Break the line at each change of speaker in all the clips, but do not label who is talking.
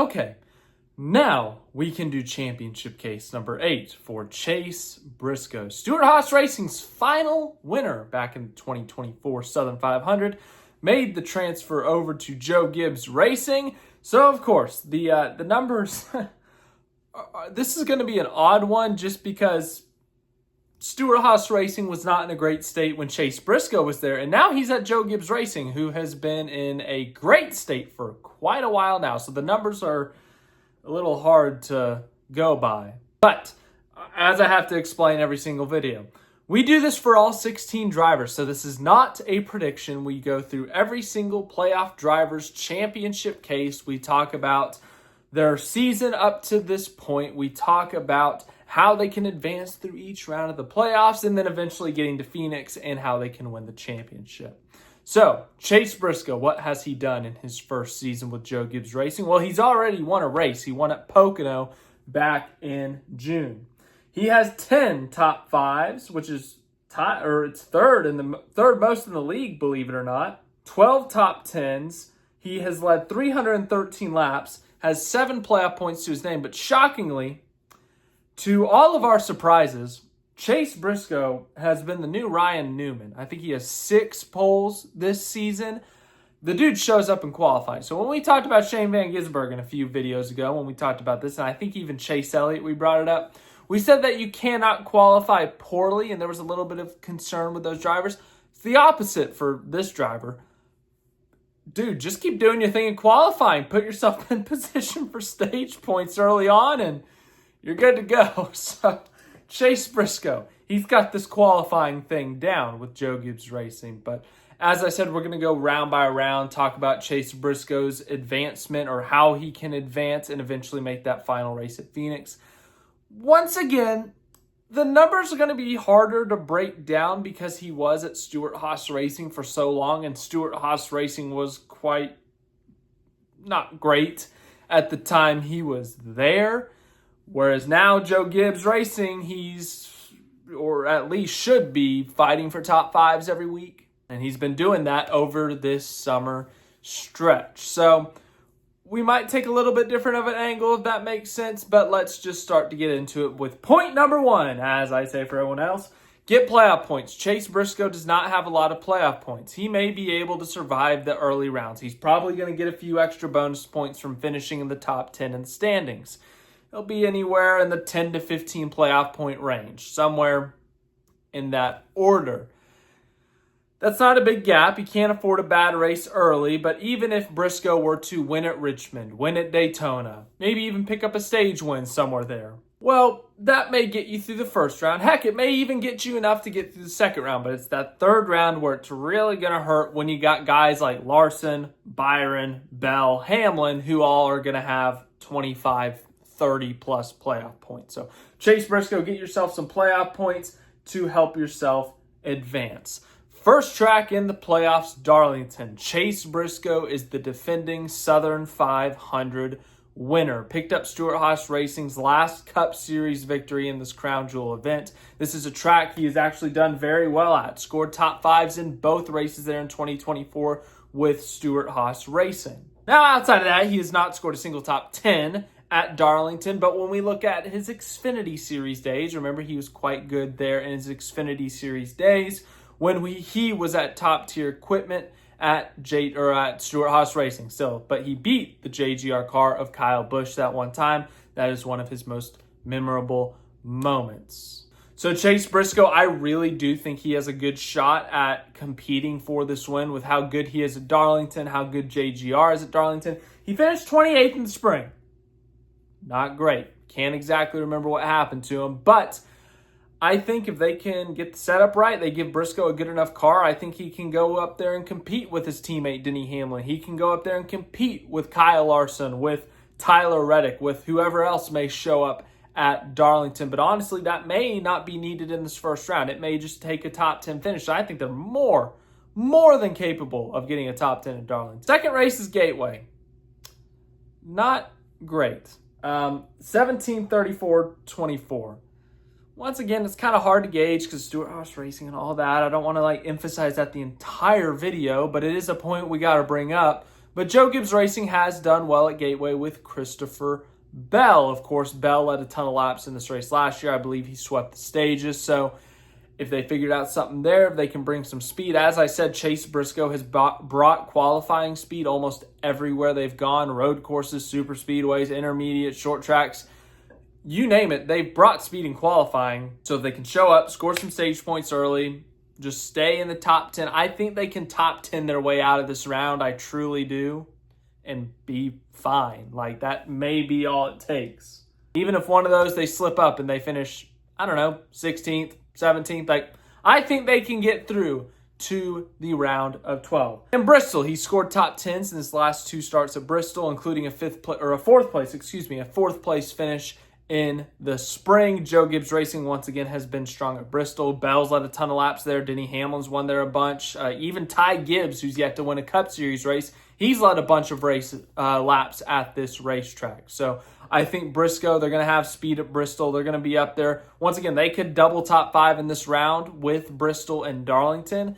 Okay, now we can do championship case number 8 for Chase Briscoe. Stewart-Haas Racing's final winner back in the 2024 Southern 500 made the transfer over to Joe Gibbs Racing. So, of course, the numbers, this is going to be an odd one just because Stewart-Haas Racing was not in a great state when Chase Briscoe was there. And now he's at Joe Gibbs Racing, who has been in a great state for quite a while now. So the numbers are a little hard to go by. But as I have to explain every single video, we do this for all 16 drivers. So this is not a prediction. We go through every single playoff driver's championship case. We talk about their season up to this point. We talk about how they can advance through each round of the playoffs, and then eventually getting to Phoenix and how they can win the championship. So, Chase Briscoe, what has he done in his first season with Joe Gibbs Racing? Well, he's already won a race. He won at Pocono back in June. He has 10 top fives, which is it's third most in the league, believe it or not. 12 top 10s. He has led 313 laps, has 7 playoff points to his name, but shockingly, to all of our surprises, Chase Briscoe has been the new Ryan Newman. I think he has 6 poles this season. The dude shows up in qualifying. So when we talked about Shane Van Gisbergen a few videos ago, when we talked about this, and I think even Chase Elliott, we brought it up, we said that you cannot qualify poorly, and there was a little bit of concern with those drivers. It's the opposite for this driver. Dude, just keep doing your thing in qualifying. Put yourself in position for stage points early on, and you're good to go. So, Chase Briscoe, he's got this qualifying thing down with Joe Gibbs Racing. But as I said, we're going to go round by round, talk about Chase Briscoe's advancement or how he can advance and eventually make that final race at Phoenix. Once again, the numbers are going to be harder to break down because he was at Stewart-Haas Racing for so long, and Stewart-Haas Racing was quite not great at the time he was there. Whereas now Joe Gibbs Racing, or at least should be, fighting for top 5s every week. And he's been doing that over this summer stretch. So we might take a little bit different of an angle if that makes sense. But let's just start to get into it with point number 1. As I say for everyone else, get playoff points. Chase Briscoe does not have a lot of playoff points. He may be able to survive the early rounds. He's probably going to get a few extra bonus points from finishing in the top 10 in the standings. He'll be anywhere in the 10 to 15 playoff point range, somewhere in that order. That's not a big gap. You can't afford a bad race early, but even if Briscoe were to win at Richmond, win at Daytona, maybe even pick up a stage win somewhere there, well, that may get you through the first round. Heck, it may even get you enough to get through the second round, but it's that third round where it's really going to hurt when you got guys like Larson, Byron, Bell, Hamlin, who all are going to have 25 30 plus playoff points. So Chase Briscoe, get yourself some playoff points to help yourself advance. First track in the playoffs, Darlington. Chase Briscoe is the defending Southern 500 winner. Picked up Stewart-Haas Racing's last Cup Series victory in this Crown Jewel event. This is a track he has actually done very well at. Scored top 5s in both races there in 2024 with Stewart-Haas Racing. Now, outside of that, he has not scored a single top 10 at Darlington, but when we look at his Xfinity Series days, remember he was quite good there in his Xfinity Series days when he was at top tier equipment at Stewart-Haas Racing still, but he beat the JGR car of Kyle Busch that one time. That is one of his most memorable moments. So Chase Briscoe, I really do think he has a good shot at competing for this win with how good he is at Darlington, how good JGR is at Darlington. He finished 28th in the spring. Not great. Can't exactly remember what happened to him, but I think if they can get the setup right, they give Briscoe a good enough car, I think he can go up there and compete with his teammate Denny Hamlin. He can go up there and compete with Kyle Larson, with Tyler Reddick, with whoever else may show up at Darlington. But honestly, that may not be needed in this first round. It may just take a top 10 finish. I think they're more than capable of getting a top 10 at Darlington. Second race is Gateway. Not great. 17, 34, 24. Once again, it's kind of hard to gauge because Stewart-Haas Racing and all that. I don't want to emphasize that the entire video, but it is a point we got to bring up. But Joe Gibbs Racing has done well at Gateway with Christopher Bell. Of course, Bell led a ton of laps in this race last year. I believe he swept the stages. So if they figured out something there, if they can bring some speed. As I said, Chase Briscoe has brought qualifying speed almost everywhere they've gone. Road courses, super speedways, intermediate, short tracks. You name it, they've brought speed in qualifying. So if they can show up, score some stage points early, just stay in the top 10. I think they can top 10 their way out of this round. I truly do. And be fine. Like, that may be all it takes. Even if one of those they slip up and they finish, I don't know, 16th, 17th. Like, I think they can get through to the round of 12. In Bristol, he scored top 10s in his last 2 starts at Bristol, including a fourth place finish in the spring. Joe Gibbs Racing, once again, has been strong at Bristol. Bell's led a ton of laps there. Denny Hamlin's won there a bunch. Even Ty Gibbs, who's yet to win a Cup Series race, he's led a bunch of laps at this racetrack. So I think Briscoe, they're going to have speed at Bristol. They're going to be up there. Once again, they could double top 5 in this round with Bristol and Darlington.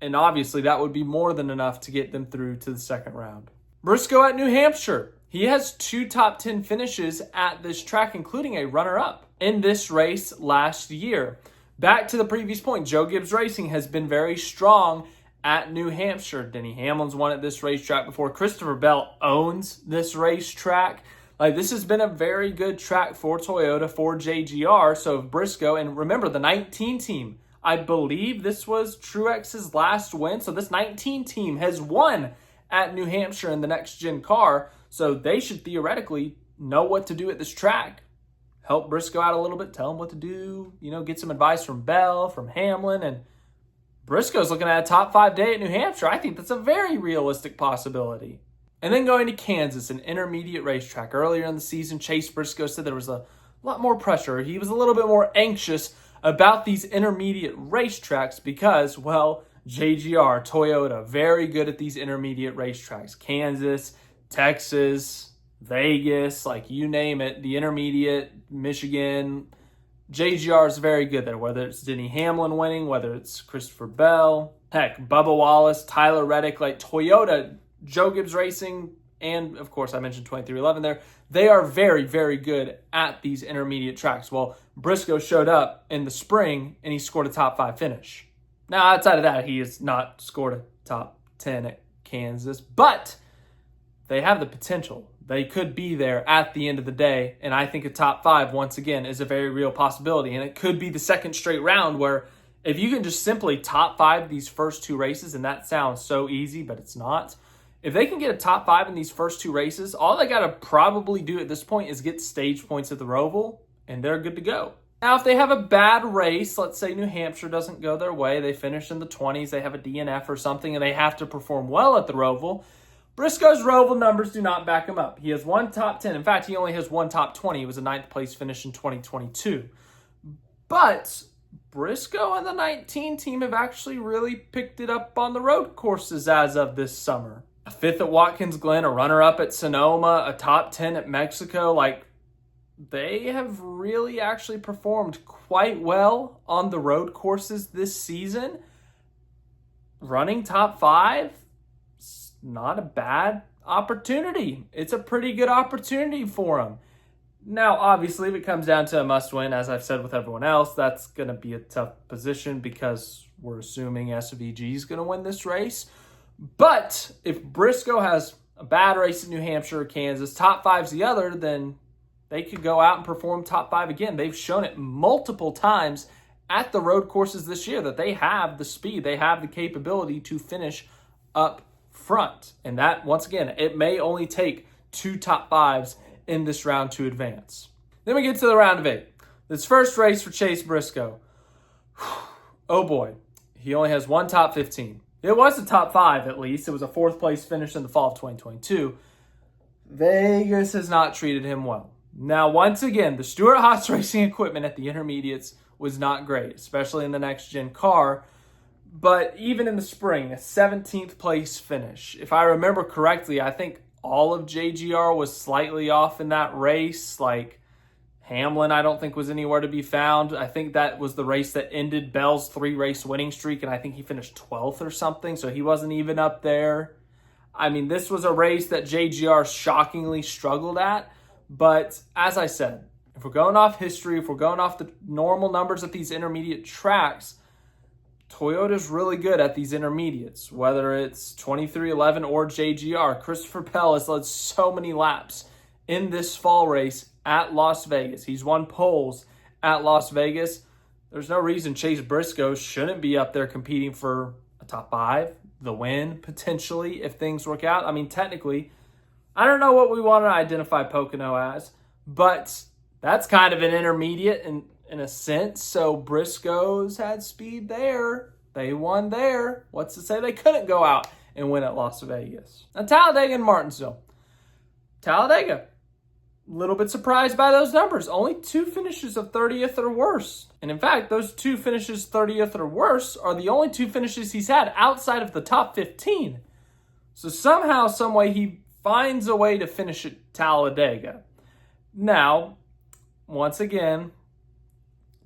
And obviously, that would be more than enough to get them through to the second round. Briscoe at New Hampshire. He has 2 top 10 finishes at this track, including a runner-up in this race last year. Back to the previous point, Joe Gibbs Racing has been very strong at New Hampshire. Denny Hamlin's won at this racetrack before. Christopher Bell owns this racetrack. Like, this has been a very good track for Toyota, for JGR. So Briscoe, and remember the 19 team, I believe this was Truex's last win. So this 19 team has won at New Hampshire in the next gen car. So they should theoretically know what to do at this track. Help Briscoe out a little bit, tell him what to do, get some advice from Bell, from Hamlin, and Briscoe's looking at a top 5 day at New Hampshire. I think that's a very realistic possibility. And then going to Kansas, an intermediate racetrack. Earlier in the season, Chase Briscoe said there was a lot more pressure. He was a little bit more anxious about these intermediate racetracks because, well, JGR, Toyota, very good at these intermediate racetracks. Kansas, Texas, Vegas, like you name it, the intermediate, Michigan, JGR is very good there, whether it's Denny Hamlin winning, whether it's Christopher Bell, heck, Bubba Wallace, Tyler Reddick, like Toyota, Joe Gibbs Racing, and of course I mentioned 2311 there, they are very, very good at these intermediate tracks. Well, Briscoe showed up in the spring and he scored a top 5 finish. Now, outside of that, he has not scored a top 10 at Kansas, but they have the potential. They could be there at the end of the day, and I think a top 5, once again, is a very real possibility, and it could be the second straight round where if you can just simply top 5 these first 2 races, and that sounds so easy, but it's not. If they can get a top 5 in these first 2 races, all they got to probably do at this point is get stage points at the Roval, and they're good to go. Now, if they have a bad race, let's say New Hampshire doesn't go their way, they finish in the 20s, they have a DNF or something, and they have to perform well at the Roval, Briscoe's Roval numbers do not back him up. He has 1 top 10. In fact, he only has 1 top 20. He was a 9th place finish in 2022. But Briscoe and the 19 team have actually really picked it up on the road courses as of this summer. A 5th at Watkins Glen, a runner-up at Sonoma, a top 10 at Mexico. Like, they have really actually performed quite well on the road courses this season. Running top 5, not a bad opportunity. It's a pretty good opportunity for them. Now, obviously, if it comes down to a must-win, as I've said with everyone else, that's going to be a tough position because we're assuming SVG is going to win this race. But if Briscoe has a bad race in New Hampshire or Kansas, top 5's the other, then they could go out and perform top 5 again. They've shown it multiple times at the road courses this year that they have the speed, they have the capability to finish up front. And that, once again, it may only take 2 top 5s in this round to advance. Then we get to the round of 8. This first race for Chase Briscoe. Oh boy, he only has 1 top 15. It was a top 5 at least. It was a 4th place finish in the fall of 2022. Vegas has not treated him well. Now, once again, the Stewart-Haas Racing equipment at the intermediates was not great, especially in the next-gen car. But even in the spring, a 17th place finish. If I remember correctly, I think all of JGR was slightly off in that race. Like, Hamlin, I don't think was anywhere to be found. I think that was the race that ended Bell's 3-race winning streak, and I think he finished 12th or something, so he wasn't even up there. I mean, this was a race that JGR shockingly struggled at. But as I said, if we're going off history, if we're going off the normal numbers at these intermediate tracks, Toyota's really good at these intermediates, whether it's 2311 or JGR. Christopher Bell has led so many laps in this fall race at Las Vegas. He's won poles at Las Vegas. There's no reason Chase Briscoe shouldn't be up there competing for a top 5, the win, potentially, if things work out. I mean, technically, I don't know what we want to identify Pocono as, but that's kind of an intermediate in a sense. So Briscoe's had speed there. They won there. What's to say they couldn't go out and win at Las Vegas? Now, Talladega and Martinsville. Talladega, a little bit surprised by those numbers. Only 2 finishes of 30th or worse. And in fact, those 2 finishes 30th or worse are the only 2 finishes he's had outside of the top 15. So somehow, some way, he finds a way to finish at Talladega. Now, once again,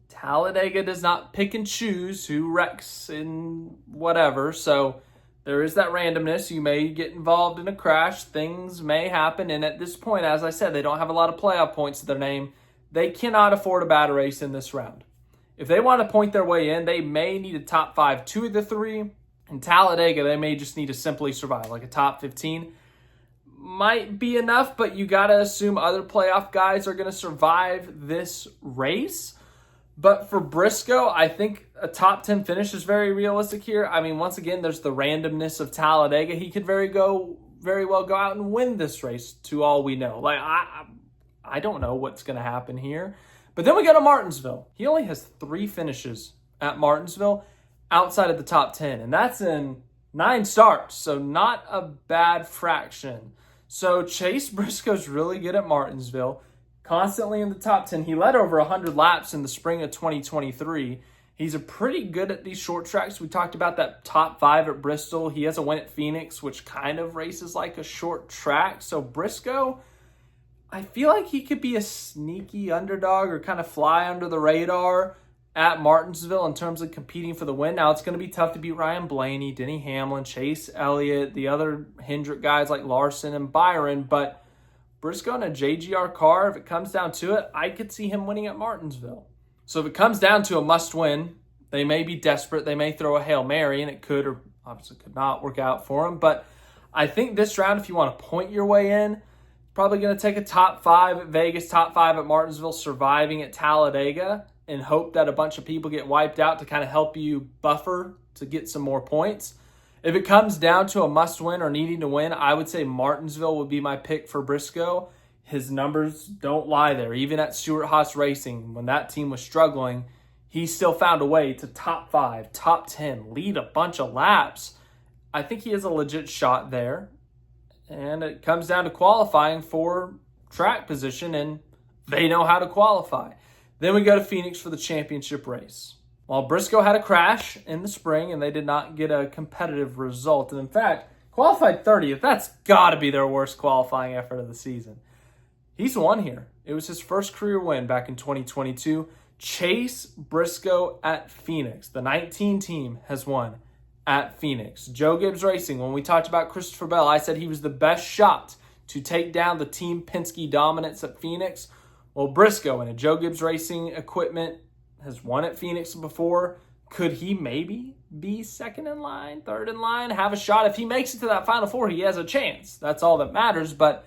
Talladega does not pick and choose who wrecks in whatever. So there is that randomness. You may get involved in a crash. Things may happen. And at this point, as I said, they don't have a lot of playoff points to their name. They cannot afford a bad race in this round. If they want to point their way in, they may need a top 5, 2 of the 3. In Talladega, they may just need to simply survive, like a top 15. Might be enough, but you got to assume other playoff guys are going to survive this race. But for Briscoe, I think a top 10 finish is very realistic here. I mean, once again, there's the randomness of Talladega. He could very well go out and win this race, to all we know. Like, I don't know what's going to happen here. But then we go to Martinsville. He only has 3 finishes at Martinsville outside of the top 10, and that's in 9 starts, so not a bad fraction. So Chase Briscoe's really good at Martinsville, constantly in the top 10. He led over 100 laps in the spring of 2023. He's a pretty good at these short tracks. We talked about that top 5 at Bristol. He has a win at Phoenix, which kind of races like a short track. So Briscoe, I feel like he could be a sneaky underdog or kind of fly under the radar at Martinsville in terms of competing for the win. Now, it's going to be tough to beat Ryan Blaney, Denny Hamlin, Chase Elliott, the other Hendrick guys like Larson and Byron, but Briscoe in a JGR car, if it comes down to it, I could see him winning at Martinsville. So if it comes down to a must-win, they may be desperate. They may throw a Hail Mary, and it could or obviously could not work out for them. But I think this round, if you want to point your way in, probably going to take a top 5 at Vegas, top 5 at Martinsville, surviving at Talladega, and hope that a bunch of people get wiped out to kind of help you buffer to get some more points. If it comes down to a must-win or needing to win, I would say Martinsville would be my pick for Briscoe. His numbers don't lie there. Even at Stewart-Haas Racing, when that team was struggling, he still found a way to top 5, top 10, lead a bunch of laps. I think he has a legit shot there. And it comes down to qualifying for track position, and they know how to qualify. Then we go to Phoenix for the championship race. While Briscoe had a crash in the spring and they did not get a competitive result, and in fact, qualified 30th, that's got to be their worst qualifying effort of the season. He's won here. It was his first career win back in 2022. Chase Briscoe at Phoenix. The 19 team has won at Phoenix. Joe Gibbs Racing, when we talked about Christopher Bell, I said he was the best shot to take down the Team Penske dominance at Phoenix. Well, Briscoe in a Joe Gibbs Racing equipment has won at Phoenix before. Could he maybe be second in line, third in line, have a shot? If he makes it to that Final Four, he has a chance. That's all that matters, but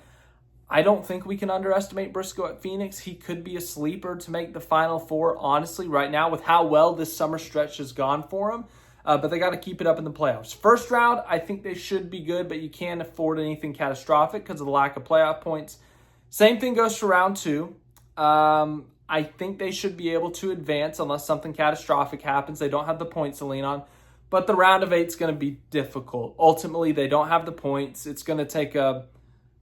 I don't think we can underestimate Briscoe at Phoenix. He could be a sleeper to make the Final Four, honestly, right now with how well this summer stretch has gone for him. But they got to keep it up in the playoffs. First round, I think they should be good, but you can't afford anything catastrophic because of the lack of playoff points. Same thing goes for round 2. I think they should be able to advance unless something catastrophic happens. They don't have the points to lean on. But the round of 8 is going to be difficult. Ultimately, they don't have the points. It's going to take a,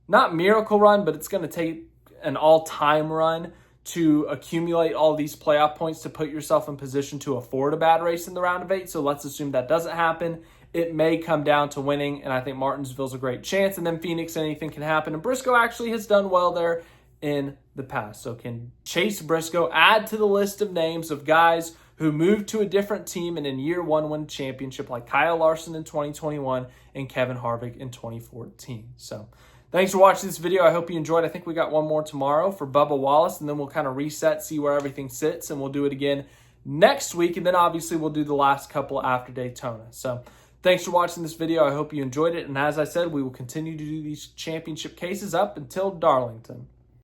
not miracle run, but it's going to take an all-time run to accumulate all these playoff points to put yourself in position to afford a bad race in the round of 8. So let's assume that doesn't happen. It may come down to winning, and I think Martinsville's a great chance. And then Phoenix, anything can happen. And Briscoe actually has done well there in the past. So can Chase Briscoe add to the list of names of guys who moved to a different team and in year one won championship, like Kyle Larson in 2021 and Kevin Harvick in 2014. So thanks for watching this video. I hope you enjoyed. I think we got one more tomorrow for Bubba Wallace, and then we'll kind of reset, see where everything sits, and we'll do it again next week. And then obviously we'll do the last couple after Daytona. So thanks for watching this video. I hope you enjoyed it. And as I said, we will continue to do these championship cases up until Darlington.